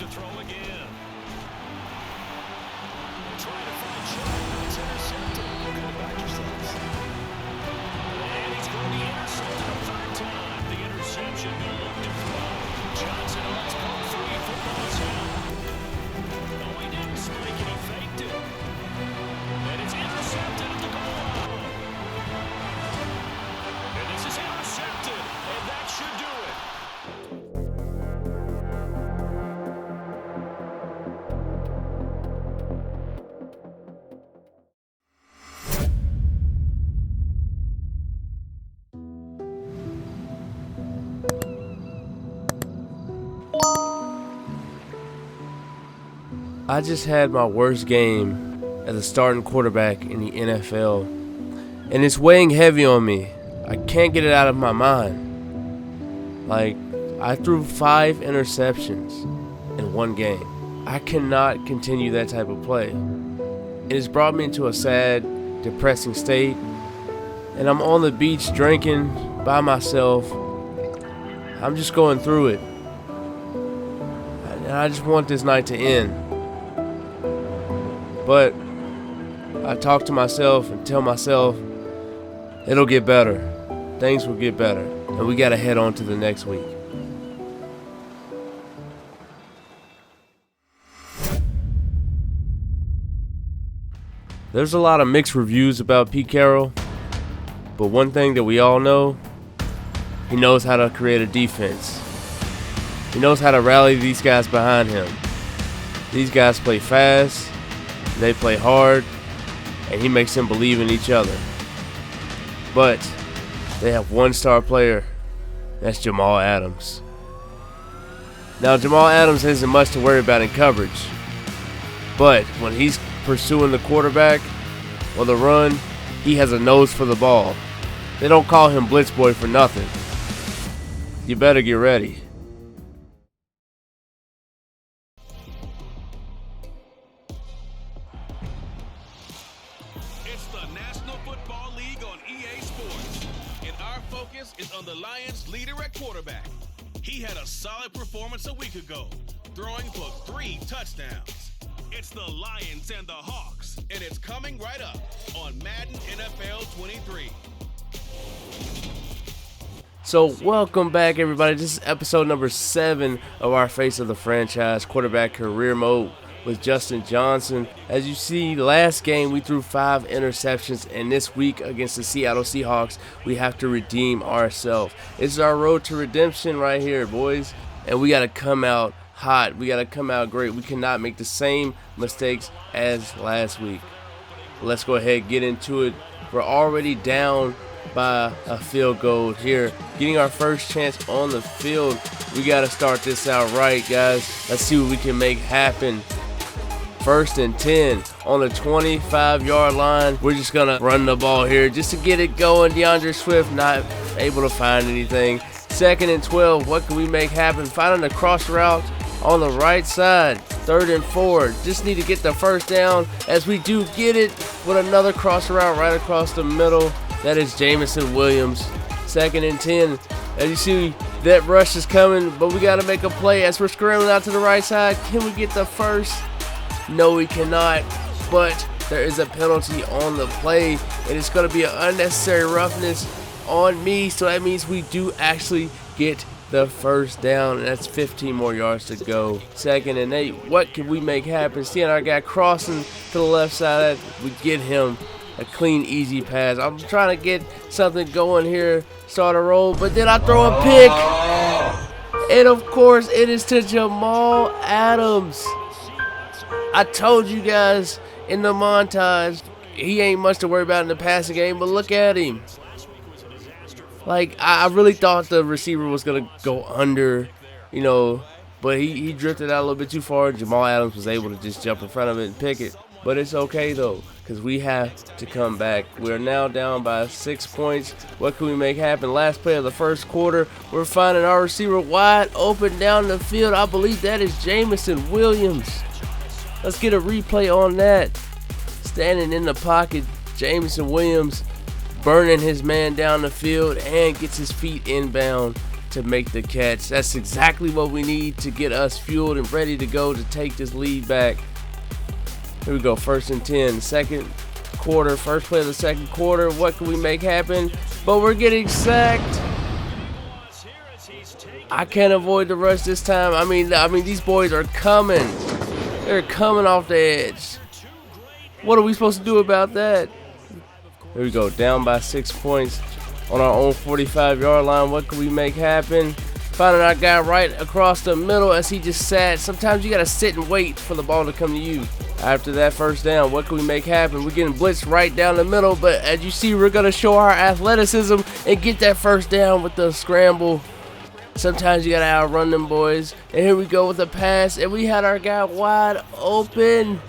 to throw again. Trying to find Joe. It's intercepted. You're going to back yourselves. And he's going to be intercepted a third time. The interception will look to throw. Johnson on his call free. Football's out. No, he didn't spike it. He faked it. And it's intercepted at the goal line. And this is intercepted. And that should do it. I just had my worst game as a starting quarterback in the NFL, and it's weighing heavy on me. I can't get it out of my mind. Like, I threw 5 interceptions in one game. I cannot continue that type of play. It has brought me into a sad, depressing state, and I'm on the beach drinking by myself. I'm just going through it, and I just want this night to end. But I talk to myself and tell myself it'll get better. Things will get better. And we got to head on to the next week. There's a lot of mixed reviews about Pete Carroll. But one thing that we all know, he knows how to create a defense. He knows how to rally these guys behind him. These guys play fast. They play hard, and he makes them believe in each other. But they have one star player. That's Jamal Adams. Now, Jamal Adams isn't much to worry about in coverage. But when he's pursuing the quarterback or the run, he has a nose for the ball. They don't call him Blitz Boy for nothing. You better get ready. Is on the Lions' leader at quarterback. He had a solid performance a week ago, throwing for 3 touchdowns. It's the Lions and the Hawks, and it's coming right up on Madden NFL 23. So welcome back, everybody. This is episode number 7 of our Face of the Franchise Quarterback Career Mode with Justin Johnson. As you see, last game we threw 5 interceptions, and this week against the Seattle Seahawks, we have to redeem ourselves. It's our road to redemption right here, boys. And we got to come out hot. We got to come out great. We cannot make the same mistakes as last week. Let's go ahead and get into it. We're already down by a field goal here. Getting our first chance on the field. We got to start this out right, guys. Let's see what we can make happen. 1st and 10 on the 25-yard line. We're just going to run the ball here just to get it going. DeAndre Swift not able to find anything. 2nd and 12. What can we make happen? Finding a cross route on the right side. 3rd and 4. Just need to get the first down as we do get it with another cross route right across the middle. That is Jameson Williams. 2nd and 10. As you see, that rush is coming, but we got to make a play as we're scrambling out to the right side. Can we get the first? No, we cannot, but there is a penalty on the play, and it's going to be an unnecessary roughness on me, so that means we do actually get the first down, and that's 15 more yards to go. 2nd and 8. What can we make happen? Seeing our guy crossing to the left side, we get him a clean, easy pass. I'm trying to get something going here, start a roll, but then I throw a pick, and of course, it is to Jamal Adams. I told you guys in the montage, he ain't much to worry about in the passing game, but look at him. Like, I really thought the receiver was going to go under, but he drifted out a little bit too far. Jamal Adams was able to just jump in front of it and pick it. But it's okay, though, because we have to come back. We're now down by 6 points. What can we make happen? Last play of the first quarter, we're finding our receiver wide open down the field. I believe that is Jameson Williams. Let's get a replay on that. Standing in the pocket, Jameson Williams burning his man down the field and gets his feet inbound to make the catch. That's exactly what we need to get us fueled and ready to go to take this lead back. Here we go, 1st and 10, second quarter, first play of the second quarter. What can we make happen? But we're getting sacked. I can't avoid the rush this time. I mean, these boys are coming. They're coming off the edge. What are we supposed to do about that? Here we go, down by 6 points on our own 45-yard line. What can we make happen? Finding our guy right across the middle as he just sat. Sometimes you got to sit and wait for the ball to come to you. After that first down, what can we make happen? We're getting blitzed right down the middle, but as you see, we're going to show our athleticism and get that first down with the scramble. Sometimes you got to outrun them boys. And here we go with the pass, and we had our guy wide open.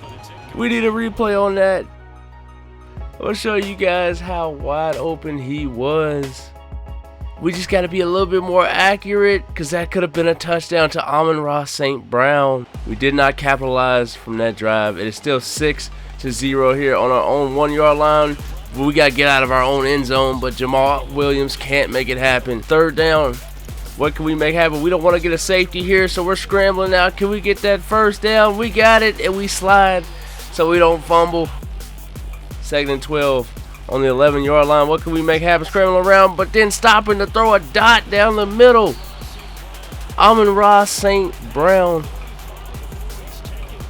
We need a replay on that. I'll show you guys how wide open he was. We just got to be a little bit more accurate because that could have been a touchdown to Amon-Ra St. Brown. We did not capitalize from that drive. It is still 6-0 here on our own 1-yard line. We got to get out of our own end zone, but Jamal Williams can't make it happen. 3rd down. What can we make happen? We don't want to get a safety here, so we're scrambling now. Can we get that first down? We got it, and we slide so we don't fumble. 2nd and 12. On the 11-yard line, what can we make happen? Scrambling around, but then stopping to throw a dot down the middle. Amon-Ra St. Brown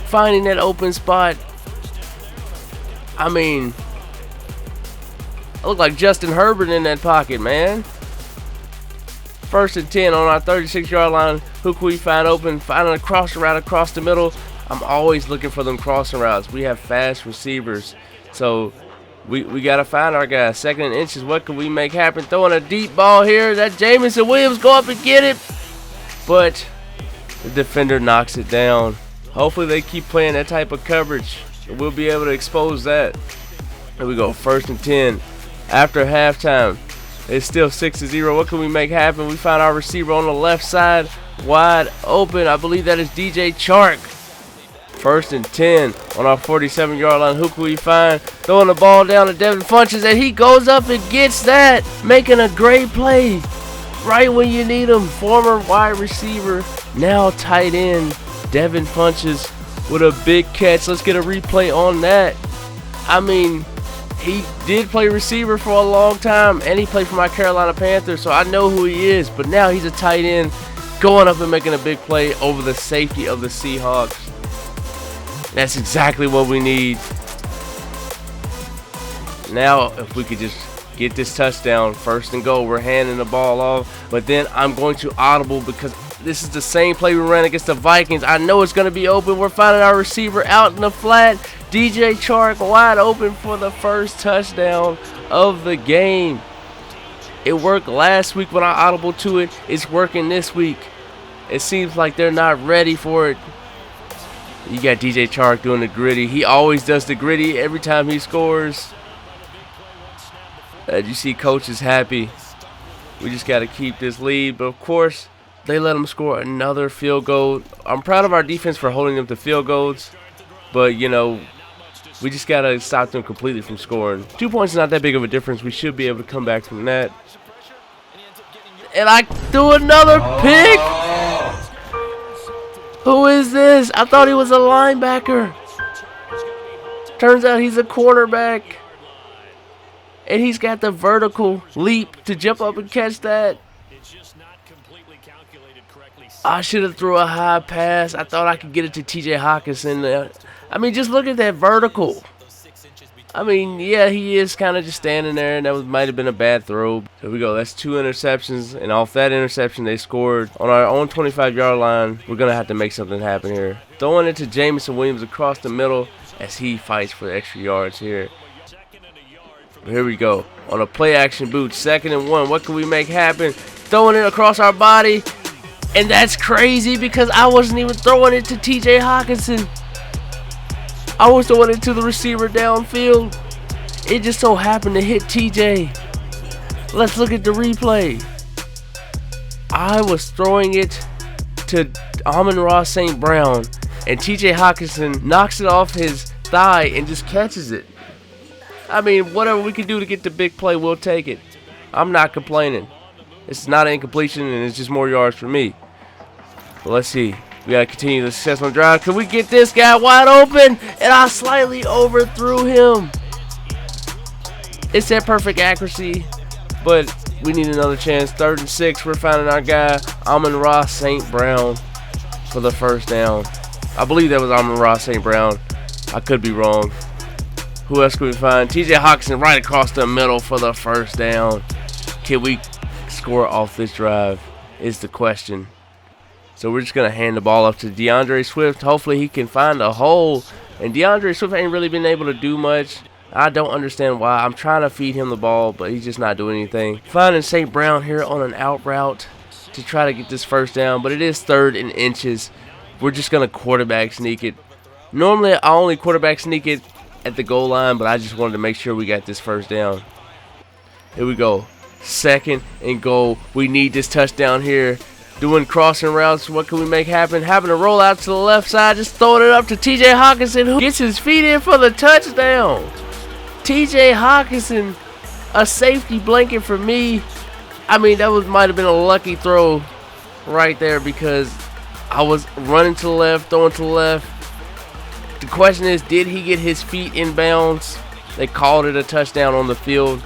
finding that open spot. I mean, I look like Justin Herbert in that pocket, man. 1st and 10 on our 36-yard line. Who can we find open? Finding a crossing route across the middle. I'm always looking for them crossing routes. We have fast receivers, so we got to find our guys. 2nd and inches. What can we make happen? Throwing a deep ball here. That Jamison Williams go up and get it. But the defender knocks it down. Hopefully they keep playing that type of coverage, and we'll be able to expose that. Here we go. 1st and 10. After halftime, it's still 6-0. What can we make happen? We find our receiver on the left side wide open. I believe that is DJ Chark. 1st and 10 on our 47-yard line. Who can we find? Throwing the ball down to Devin Funches, and he goes up and gets that, making a great play right when you need him. Former wide receiver, now tight end, Devin Funches with a big catch. Let's get a replay on that. I mean, he did play receiver for a long time, and he played for my Carolina Panthers, so I know who he is. But now he's a tight end, going up and making a big play over the safety of the Seahawks. That's exactly what we need. Now, if we could just get this touchdown, 1st and goal, we're handing the ball off. But then I'm going to audible because this is the same play we ran against the Vikings. I know it's going to be open. We're finding our receiver out in the flat. DJ Chark wide open for the first touchdown of the game. It worked last week when I audible to it. It's working this week. It seems like they're not ready for it. You got DJ Chark doing the gritty. He always does the gritty every time he scores. As you see, coach is happy. We just got to keep this lead. But, of course, they let them score another field goal. I'm proud of our defense for holding them to field goals. But, you know, we just got to stop them completely from scoring. 2 points is not that big of a difference. We should be able to come back from that. And I threw another pick. Who is this? I thought he was a linebacker. Turns out he's a cornerback. And he's got the vertical leap to jump up and catch that. I should have threw a high pass. I thought I could get it to TJ Hawkinson. I mean, just look at that vertical. I mean, yeah, he is kind of just standing there, and that might have been a bad throw. Here we go. That's 2 interceptions, and off that interception, they scored on our own 25-yard line. We're going to have to make something happen here. Throwing it to Jamison Williams across the middle as he fights for extra yards here. Here we go. On a play-action boot, 2nd and 1. What can we make happen? Throwing it across our body, and that's crazy because I wasn't even throwing it to TJ Hawkinson. I was throwing it to the receiver downfield. It just so happened to hit TJ. Let's look at the replay. I was throwing it to Amon-Ra St. Brown, and TJ Hawkinson knocks it off his thigh and just catches it. I mean, whatever we can do to get the big play, we'll take it. I'm not complaining. It's not an incompletion, and it's just more yards for me. But let's see. We got to continue the successful drive. Can we get this guy wide open? And I slightly overthrew him. It's that perfect accuracy, but we need another chance. 3rd and 6. We're finding our guy, Amon-Ra St. Brown, for the first down. I believe that was Amon-Ra St. Brown. I could be wrong. Who else can we find? TJ Hawkinson right across the middle for the first down. Can we score off this drive is the question. So we're just going to hand the ball up to DeAndre Swift. Hopefully he can find a hole. And DeAndre Swift ain't really been able to do much. I don't understand why. I'm trying to feed him the ball, but he's just not doing anything. Finding St. Brown here on an out route to try to get this first down, but it is 3rd and inches. We're just going to quarterback sneak it. Normally, I only quarterback sneak it at the goal line, but I just wanted to make sure we got this first down. Here we go. 2nd and goal. We need this touchdown here. Doing crossing routes. What can we make happen? Having to roll out to the left side. Just throwing it up to TJ Hawkinson, who gets his feet in for the touchdown. TJ Hawkinson, a safety blanket for me. I mean, that might have been a lucky throw right there because I was running to the left, throwing to the left. The question is, did he get his feet in bounds? They called it a touchdown on the field.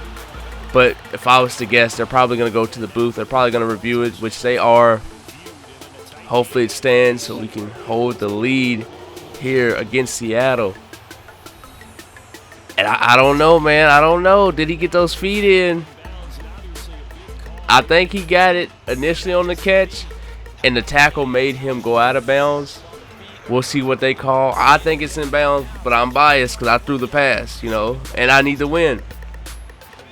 But if I was to guess, they're probably going to go to the booth. They're probably going to review it, which they are. Hopefully it stands so we can hold the lead here against Seattle. And I don't know, man. I don't know. Did he get those feet in? I think he got it initially on the catch, and the tackle made him go out of bounds. We'll see what they call. I think it's in bounds, but I'm biased because I threw the pass, you know, and I need to win.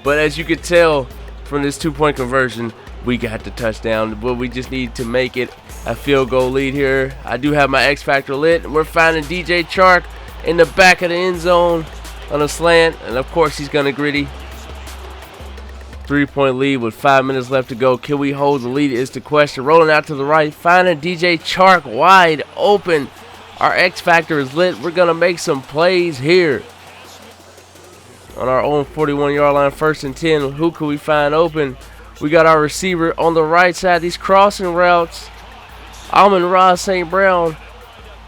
But as you can tell from this 2-point conversion, we got the touchdown. But we just need to make it a field goal lead here. I do have my X Factor lit. We're finding DJ Chark in the back of the end zone on a slant. And, of course, he's going to gritty. 3-point lead with 5 minutes left to go. Can we hold the lead is the question. Rolling out to the right. Finding DJ Chark wide open. Our X Factor is lit. We're going to make some plays here. On our own 41-yard line, 1st and 10. Who can we find open? We got our receiver on the right side. These crossing routes. Amon-Ra St. Brown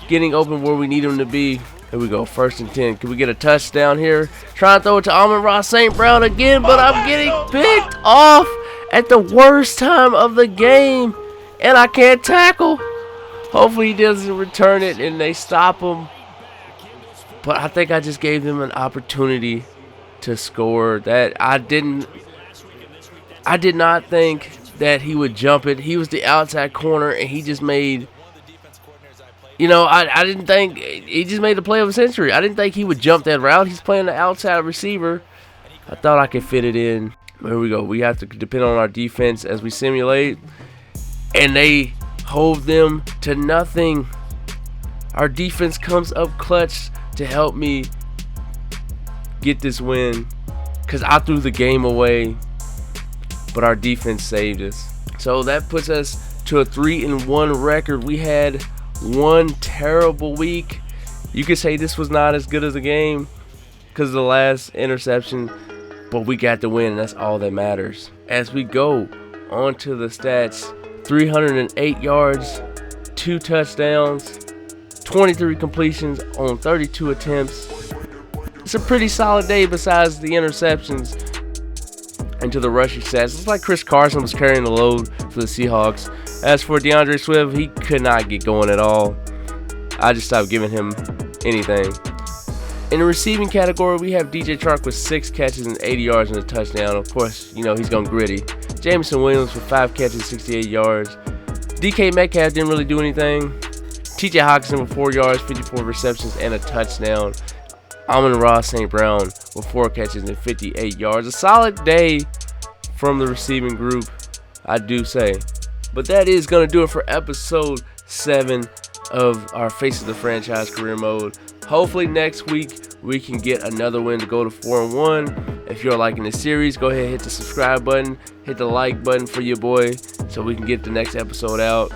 getting open where we need him to be. Here we go, 1st and 10. Can we get a touchdown here? Trying to throw it to Amon-Ra St. Brown again, but I'm getting picked off at the worst time of the game, and I can't tackle. Hopefully he doesn't return it and they stop him. But I think I just gave them an opportunity to score. That I did not think that he would jump it. He was the outside corner, and he just made, you know, I didn't think, he just made the play of a century. I didn't think he would jump that route. He's playing the outside receiver. I thought I could fit it in. Here we go. We have to depend on our defense as we simulate, and they hold them to nothing. Our defense comes up clutch to help me get this win because I threw the game away, but our defense saved us. So that puts us to a 3-1 record. We had one terrible week. You could say this was not as good as a game because of the last interception, but we got the win, and that's all that matters. As we go on to the stats, 308 yards, 2 touchdowns, 23 completions on 32 attempts. It's a pretty solid day besides the interceptions. And to the rushing stats, it's like Chris Carson was carrying the load for the Seahawks. As for DeAndre Swift, he could not get going at all. I just stopped giving him anything. In the receiving category, we have DJ Chark with 6 catches and 80 yards and a touchdown. Of course, you know, he's going gritty. Jameson Williams with 5 catches, 68 yards. DK Metcalf didn't really do anything. TJ Hawkinson with 4 yards, 54 receptions, and a touchdown. Amon-Ra St. Brown with 4 catches and 58 yards. A solid day from the receiving group, I do say. But that is going to do it for episode 7 of our Face of the Franchise career mode. Hopefully next week we can get another win to go to 4-1. If you're liking this series, go ahead and hit the subscribe button, hit the like button for your boy so we can get the next episode out.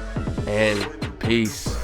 And peace.